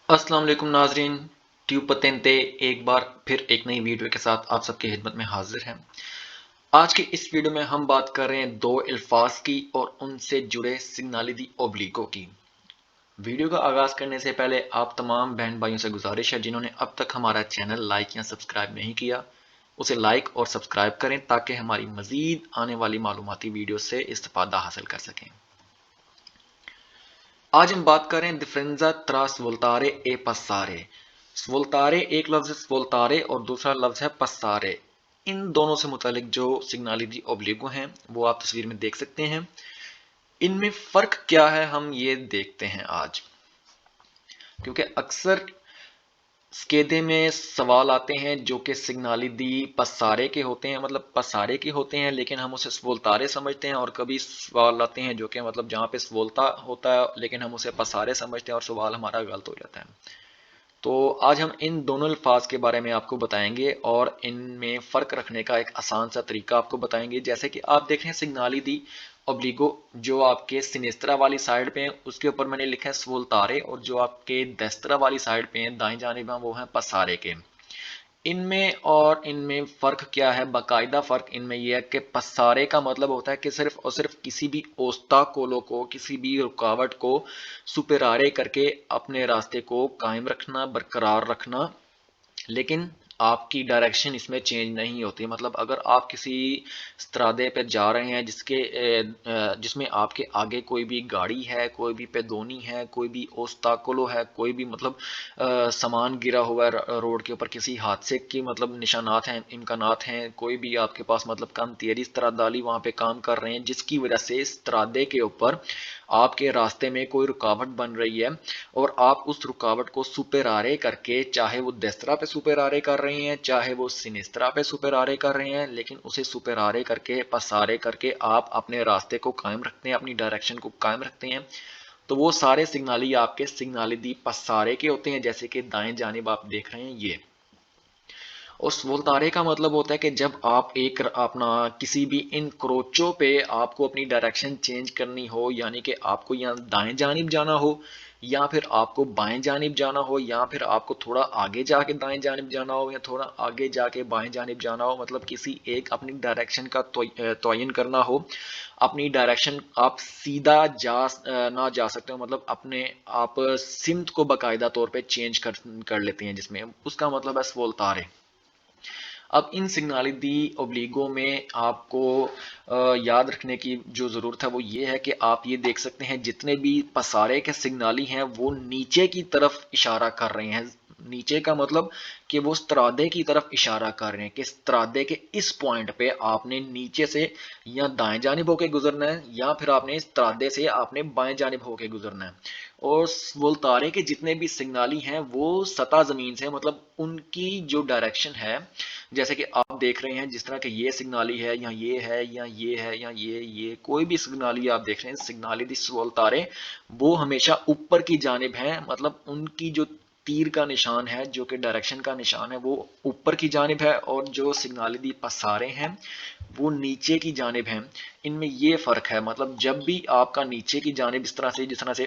السلام علیکم ناظرین، ٹیوب پتنتے ایک بار پھر ایک نئی ویڈیو کے ساتھ آپ سب کی خدمت میں حاضر ہیں۔ آج کی اس ویڈیو میں ہم بات کر رہے ہیں دو الفاظ کی اور ان سے جڑے سگنالی دی اوبلیگو کی۔ ویڈیو کا آغاز کرنے سے پہلے آپ تمام بہن بھائیوں سے گزارش ہے جنہوں نے اب تک ہمارا چینل لائک یا سبسکرائب نہیں کیا، اسے لائک اور سبسکرائب کریں تاکہ ہماری مزید آنے والی معلوماتی ویڈیو سے استفادہ حاصل کر سکیں۔ آج ہم بات کریں ڈفرینزا ترا سولتارے اے پسارے۔ سولتارے ایک لفظ ہے سولتارے اور دوسرا لفظ ہے پسارے۔ ان دونوں سے متعلق جو سگنالی دی اوبلیگو ہیں وہ آپ تصویر میں دیکھ سکتے ہیں۔ ان میں فرق کیا ہے ہم یہ دیکھتے ہیں آج، کیونکہ اکثر سکیدے میں سوال آتے ہیں جو کہ سگنالی دی پسارے کے ہوتے ہیں، مطلب پسارے کے ہوتے ہیں، لیکن ہم اسے سولتارے سمجھتے ہیں، اور کبھی سوال آتے ہیں جو کہ مطلب جہاں پہ سولتا ہوتا ہے لیکن ہم اسے پسارے سمجھتے ہیں اور سوال ہمارا غلط ہو جاتا ہے۔ تو آج ہم ان دونوں الفاظ کے بارے میں آپ کو بتائیں گے اور ان میں فرق رکھنے کا ایک آسان سا طریقہ آپ کو بتائیں گے۔ جیسے کہ آپ دیکھ رہے ہیں سگنالی دی اوبلیگو جو آپ کے سنیسترا والی سائڈ پہ ہیں اس کے اوپر میں نے لکھا ہے سولتارے، اور جو آپ کے دسترا والی سائڈ پہ ہیں دائیں جانب ہیں وہ ہیں پسارے کے۔ ان میں فرق کیا ہے؟ باقاعدہ فرق ان میں یہ ہے کہ پسارے کا مطلب ہوتا ہے کہ صرف اور صرف کسی بھی اوستا کولو کو، کسی بھی رکاوٹ کو سپرارے کر کے اپنے راستے کو قائم رکھنا، برقرار رکھنا، لیکن آپ کی ڈائریکشن اس میں چینج نہیں ہوتی۔ مطلب اگر آپ کسی استرادے پہ جا رہے ہیں جس میں آپ کے آگے کوئی بھی گاڑی ہے، کوئی بھی پیدونی ہے، کوئی بھی اوستاکولو ہے، کوئی بھی مطلب سامان گرا ہوا ہے روڈ کے اوپر، کسی حادثے کی مطلب نشانات ہیں، امکانات ہیں، کوئی بھی آپ کے پاس مطلب کم تیری استرادالی وہاں پہ کام کر رہے ہیں جس کی وجہ سے استرادے کے اوپر آپ کے راستے میں کوئی رکاوٹ بن رہی ہے، اور آپ اس رکاوٹ کو سپر آرے کر کے، چاہے وہ دسترا پہ سپر آرے کر رہے ہیں چاہے وہ سنیسترا پہ سپر آرے کر رہے ہیں، لیکن اسے سپر آرے کر کے، پسارے کر کے آپ اپنے راستے کو قائم رکھتے ہیں، اپنی ڈائریکشن کو قائم رکھتے ہیں، تو وہ سارے سگنالی آپ کے سگنالی دی پسارے کے ہوتے ہیں، جیسے کہ دائیں جانب آپ دیکھ رہے ہیں یہ۔ اور سولتارے کا مطلب ہوتا ہے کہ جب آپ ایک اپنا کسی بھی انکروچوں پہ آپ کو اپنی ڈائریکشن چینج کرنی ہو، یعنی کہ آپ کو یا دائیں جانب جانا ہو یا پھر آپ کو بائیں جانب جانا ہو، یا پھر آپ کو تھوڑا آگے جا کے دائیں جانب جانا ہو یا تھوڑا آگے جا کے بائیں جانب جانا ہو، مطلب کسی ایک اپنی ڈائریکشن کا تعین کرنا ہو، اپنی ڈائریکشن آپ سیدھا نہ جا سکتے ہو، مطلب اپنے آپ سمت کو باقاعدہ طور پہ چینج کر لیتے ہیں، جس میں اس کا مطلب ہے سولتارے۔ اب ان سگنالی دی اوبلیگو میں آپ کو یاد رکھنے کی جو ضرورت ہے وہ یہ ہے کہ آپ یہ دیکھ سکتے ہیں جتنے بھی پسارے کے سگنالی ہیں وہ نیچے کی طرف اشارہ کر رہے ہیں۔ نیچے کا مطلب کہ وہ استرادے کی طرف اشارہ کر رہے ہیں کہ استرادے کے اس پوائنٹ پہ آپ نے نیچے سے یا دائیں جانب ہو کے گزرنا ہے، یا پھر آپ نے استرادے سے آپ نے بائیں جانب ہو کے گزرنا ہے۔ اور سولتارے کے جتنے بھی سگنالی ہیں وہ سطح زمین سے، مطلب ان کی جو ڈائریکشن ہے، جیسے کہ آپ دیکھ رہے ہیں جس طرح کہ یہ سگنالی ہے یا یہ ہے یا یہ ہے یا یہ کوئی بھی سگنالی آپ دیکھ رہے ہیں، سگنالی دی سولتارے وہ ہمیشہ اوپر کی جانب ہیں، مطلب ان کی جو تیر کا نشان ہے، جو کہ ڈائریکشن کا نشان ہے، وہ اوپر کی جانب ہے، اور جو سگنالی دی پسارے ہیں وہ نیچے کی جانب ہیں۔ ان میں یہ فرق ہے، مطلب جب بھی آپ کا نیچے کی جانب جس طرح سے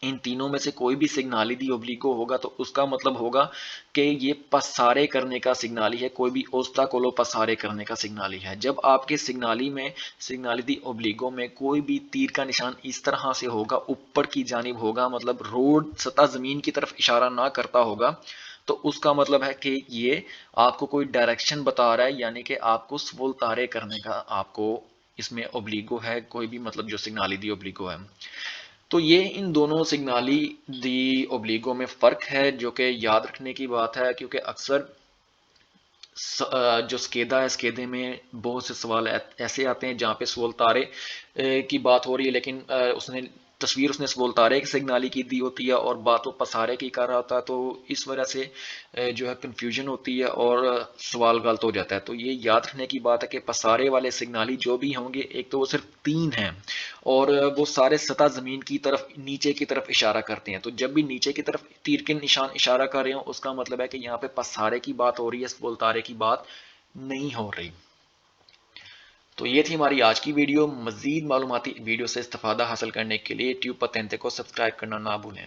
ان تینوں میں سے کوئی بھی سگنالی دی اوبلیگو ہوگا تو اس کا مطلب ہوگا کہ یہ پسارے کرنے کا سگنالی ہے، کوئی بھی اوستا کولو پسارے کرنے کا سگنالی ہے۔ جب آپ کے سگنالی دی اوبلیگو میں کوئی بھی تیر کا نشان اس طرح سے ہوگا، اوپر کی جانب ہوگا، مطلب روڈ سطح زمین کی طرف اشارہ نہ کرتا ہوگا، تو اس کا مطلب ہے کہ یہ آپ کو کوئی ڈائریکشن بتا رہا ہے، یعنی کہ آپ کو سولتارے کرنے کا آپ کو اس میں اوبلیگو ہے، کوئی بھی مطلب جو سگنالی دی اوبلیگو ہے۔ تو یہ ان دونوں سگنالی دی اوبلیگو میں فرق ہے جو کہ یاد رکھنے کی بات ہے، کیونکہ اکثر جو سکیدا ہے، سکیدے میں بہت سے سوال ایسے آتے ہیں جہاں پہ سولتارے کی بات ہو رہی ہے، لیکن تصویر اس نے سولتارے کی سگنالی کی دی ہوتی ہے اور بات وہ پسارے کی کر رہا ہوتا ہے، تو اس وجہ سے جو ہے کنفیوژن ہوتی ہے اور سوال غلط ہو جاتا ہے۔ تو یہ یاد رکھنے کی بات ہے کہ پسارے والے سگنالی جو بھی ہوں گے، ایک تو وہ صرف 3 ہیں اور وہ سارے سطح زمین کی طرف نیچے کی طرف اشارہ کرتے ہیں، تو جب بھی نیچے کی طرف تیر کے نشان اشارہ کر رہے ہوں اس کا مطلب ہے کہ یہاں پہ پسارے کی بات ہو رہی ہے، سولتارے کی بات نہیں ہو رہی۔ تو یہ تھی ہماری آج کی ویڈیو۔ مزید معلوماتی ویڈیو سے استفادہ حاصل کرنے کے لیے ٹیوب پتنتے کو سبسکرائب کرنا نہ بھولیں۔